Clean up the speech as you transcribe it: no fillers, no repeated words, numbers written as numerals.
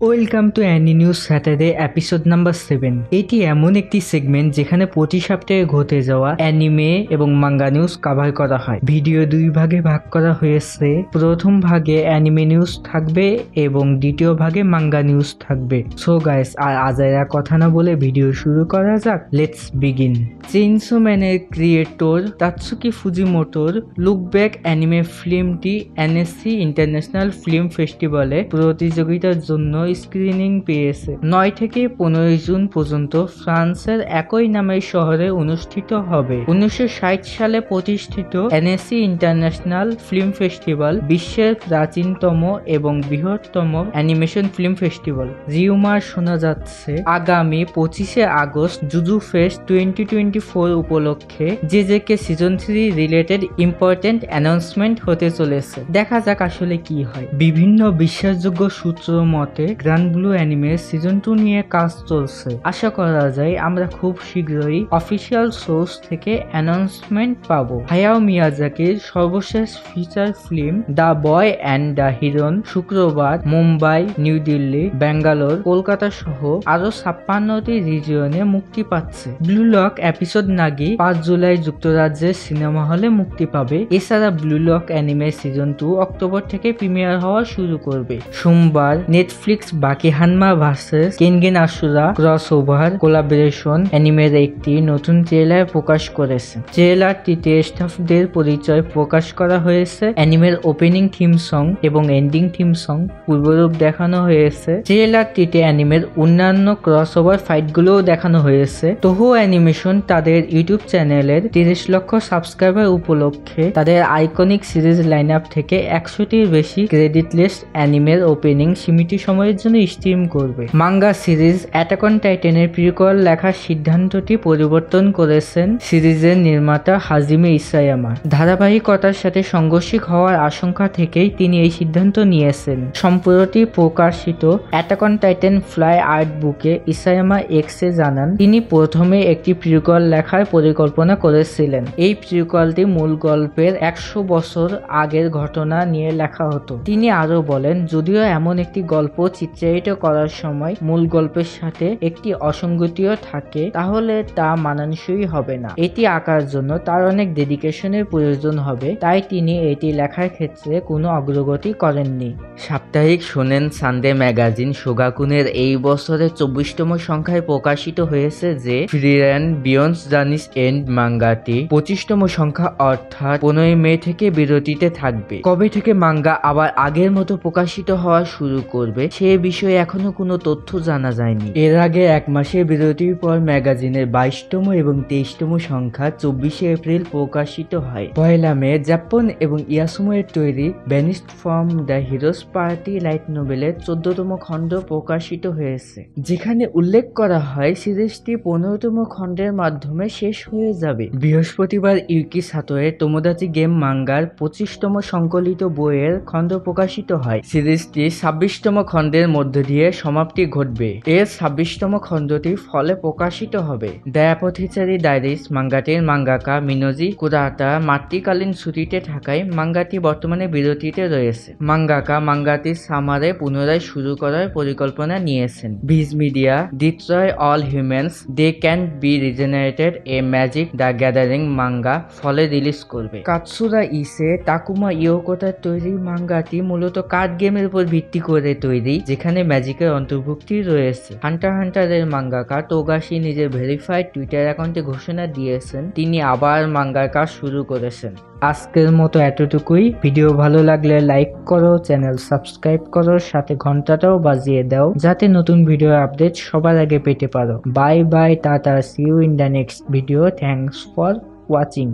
Welcome to any news Saturday episode number 7। এটি এমন একটি সেগমেন্ট যেখানে প্রতি সপ্তাহে ঘটে যাওয়া অ্যানিমে এবং মাঙ্গা নিউজ কভার করা হয়। ভিডিও দুই ভাগে ভাগ করা হয়েছে। প্রথম ভাগে অ্যানিমে নিউজ থাকবে এবং দ্বিতীয় ভাগে মাঙ্গা নিউজ থাকবে। সো গাইস, আর আজাইরা কথা না বলে ভিডিও শুরু করা যাক। Let's begin. চেইনসো ম্যানের ক্রিয়েটর তাৎসুকি ফুজিমোটোর লুক ব্যাক অ্যানিমে ফিল্মটি এনএসসি ইন্টারন্যাশনাল ফিল্ম ফেস্টিভ্যালে প্রতিযোগিতার জন্য স্ক্রিনিং পেয়েছে। 9 থেকে 15 জুন পর্যন্ত ফ্রান্সের একই নামের শহরে অনুষ্ঠিত হবে। 1960 সালে প্রতিষ্ঠিত এনএসসি ইন্টারন্যাশনাল ফিল্ম ফেস্টিভ্যাল বিশ্বের প্রাচীনতম এবং বৃহত্তম অ্যানিমেশন ফিল্ম ফেস্টিভ্যাল। রিউমার শোনা যাচ্ছে আগামী 25শে আগস্ট জুজু ফেস্ট 2024 উপলক্ষে জেজেকে সিজন 3 রিলেটেড ইম্পর্টেন্ট অ্যানাউন্সমেন্ট হতে চলেছে। দেখা যাক আসলে কি হয়। বিভিন্ন বিশ্বাসযোগ্য সূত্র মতে গ্র্যান্ড ব্লু অ্যানিমের সিজন 2 নিয়ে কাজ চলছে। আশা করা যায় আমরা খুব শীঘ্রই অফিসিয়াল সোর্স থেকে অ্যানাউন্সমেন্ট পাবো। হায়াও মিয়াজাকির সর্বশেষ feature film the boy and the heron শুক্রবার মুম্বাই, নিউ দিল্লি, ব্যাঙ্গালোর, কলকাতা সহ আরো 56টি রিজিয়নে মুক্তি পাচ্ছে। Blue lock episode Nagi 5 July যুক্তরাজ্যের সিনেমা হলে মুক্তি পাবে। এছাড়া blue lock anime season 2 October থেকে প্রিমিয়ার হওয়া শুরু করবে। সোমবার Netflix Baki Hanma versus Kengan Ashura crossover collaboration অ্যানিমের একটি নতুন ট্রেলার প্রকাশ করেছে। ট্রেলারটিতে স্টাফদের পরিচয় প্রকাশ করা হয়েছে। অ্যানিমের ওপেনিং থিম সং এবং এন্ডিং থিম সং পূর্বরূপ দেখানো হয়েছে। ট্রেলারটিতে অ্যানিমের অন্যান্য ক্রসওভার ফাইটগুলোও দেখানো হয়েছে। তোহো অ্যানিমেশন তাদের ইউটিউব চ্যানেলের 30 লক্ষ সাবস্ক্রাইবার উপলক্ষে তাদের আইকনিক সিরিজ লাইন আপ থেকে 100টির বেশি ক্রেডিটলেস অ্যানিমের ওপেনিং সীমিত সময়ের জন্য স্ট্রিম করবে। মাঙ্গা সিরিজ অ্যাটাক অন টাইটানের প্রিকোয়েল লেখার সিদ্ধান্তটি পরিবর্তন করেছেন সিরিজের নির্মাতা হাজিমে ইসায়ামা। ধারাবাহিকতার সাথে সাংঘর্ষিক হওয়ার আশঙ্কা থেকেই তিনি এই সিদ্ধান্ত নিয়েছেন। সম্প্রতি প্রকাশিত attack on Titan fly art বুকে ইসায়ামা এক্সে জানান তিনি প্রথমে একটি প্রিকোয়েল লেখার পরিকল্পনা করেছিলেন। এই প্রিকোয়েলটি মূল গল্পের 100 বছর আগের ঘটনা নিয়ে লেখা হতো। তিনি আরো বলেন, যদিও এমন একটি গল্প চিত্রায়িত করার সময় মূল গল্পের সাথে একটি অসঙ্গতিও থাকে, তাহলে তা মানানসই হবে না। এটি আঁকার জন্য তার অনেক ডেডিকেশনের প্রয়োজন হবে, তাই তিনি এটি লেখার ক্ষেত্রে কোনো অগ্রগতি করেননি। সাপ্তাহিক শোনেন সানডে ম্যাগাজিন শোগাকুনের এই বছরের 24তম সংখ্যায় প্রকাশিত হয়েছে যে ফ্রিল্যান্ড বিয়ন্ড জার্নিস এন্ড মাঙ্গাটি 25তম সংখ্যা অর্থাৎ 15 মে থেকে বিরতিতে থাকবে। কবে থেকে মাঙ্গা আবার আগের মতো প্রকাশিত হওয়া শুরু করবে সে বিষয়ে এখনো কোনো তথ্য জানা যায়নি। এর আগে এক মাসের বিরতির পর ম্যাগাজিনের 22তম এবং 23তম সংখ্যা 24শে এপ্রিল প্রকাশিত হয়। 1 মে জাপান এবং ইয়াসুমো এর তৈরি vanished from the heroes party light নোভেলের 14তম খণ্ড প্রকাশিত হয়েছে, যেখানে উল্লেখ করা হয় সিরিজটি 15তম খণ্ডের মাধ্যমে শেষ হয়ে যাবে। বৃহস্পতিবার ইউকি সাতোয়ের তোমোদাচি গেম মাঙ্গার 25তম সংকলিত বইয়ের খণ্ড প্রকাশিত হয়। সিরিজটি 26তম খণ্ডের মধ্য দিয়ে সমাপ্তি ঘটবে। এর 26তম খণ্ডটি ফলে প্রকাশিত হবে। দ্য অ্যাপোথেচারি ডায়েরিজ মাঙ্গাটির মাঙ্গাকা মিনোজি কুরাটা মাতৃকালীন ছুটিতে থাকায় মাঙ্গাটি বর্তমানে বিরতিতে রয়েছে। মাঙ্গাকা মাঙ্গাটির সামারে পুনরায় শুরু করার পরিকল্পনা নিয়েছেন। Viz Media destroy all humans they can be regenerated a magic the gathering manga ফলে রিলিজ করবে। কাতসুরা ইসে তাকুমা ইয়োকোতার তৈরি মাঙ্গাটি মূলত কার্ড গেমের উপর ভিত্তি করে তৈরি, যেখানে ম্যাজিকের অন্তর্ভুক্তি রয়েছে। হান্টার হান্টারের মাঙ্গাকা তোগাশি নিজের ভেরিফাইড টুইটার অ্যাকাউন্টে ঘোষণা দিয়েছেন তিনি আবার মাঙ্গার কাজ শুরু করেছেন। আজকের মতো এতটুকুই। ভিডিও ভালো লাগলে লাইক করো, চ্যানেল সাবস্ক্রাইব করো, সাথে ঘন্টাটাও বাজিয়ে দাও যাতে নতুন ভিডিও আপডেট সবার আগে পেতে পারো। বাই বাই, টাটা, see you in the next video. Thanks for watching.